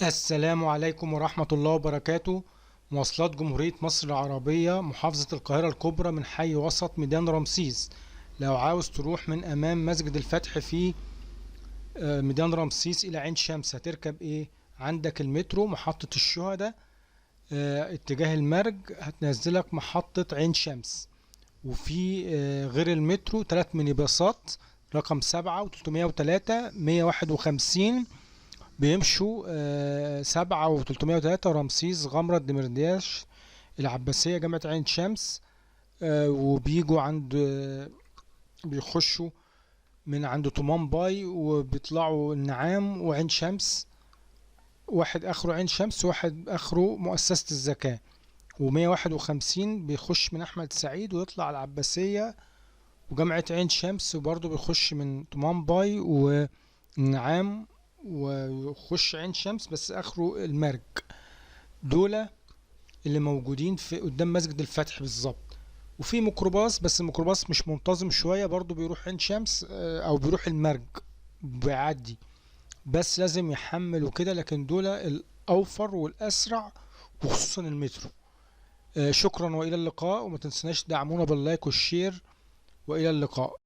السلام عليكم ورحمة الله وبركاته. مواصلات جمهورية مصر العربية محافظة القاهرة الكبرى من حي وسط ميدان رمسيس. لو عاوز تروح من أمام مسجد الفتح في ميدان رمسيس إلى عين شمس هتركب إيه؟ عندك المترو محطة الشهداء، اتجاه المرج هتنزلك محطة عين شمس. وفي غير المترو 3 ميني باصات، رقم 7 و303 151 بيمشوا 7 و303 رمسيس غمرة دمرداش العباسية جامعة عين شمس. وبيجوا عند بيخشوا من عند طومان باي وبيطلعوا النعام وعين شمس. واحد اخره عين شمس، واحد اخره مؤسسة الزكاة. و151 بيخش من احمد سعيد ويطلع العباسية وجامعة عين شمس، وبرضه بيخش من طومان باي والنعام ويخش عين شمس بس اخره المرج. دول اللي موجودين في قدام مسجد الفتح بالظبط. وفي ميكروباص بس الميكروباص مش منتظم شوية، برضو بيروح عين شمس او بيروح المرج بيعدي، بس لازم يحمل وكده. لكن دول الاوفر والاسرع، وخصوصا المترو. شكرا والى اللقاء، وما تنسناش دعمونا باللايك والشير، والى اللقاء.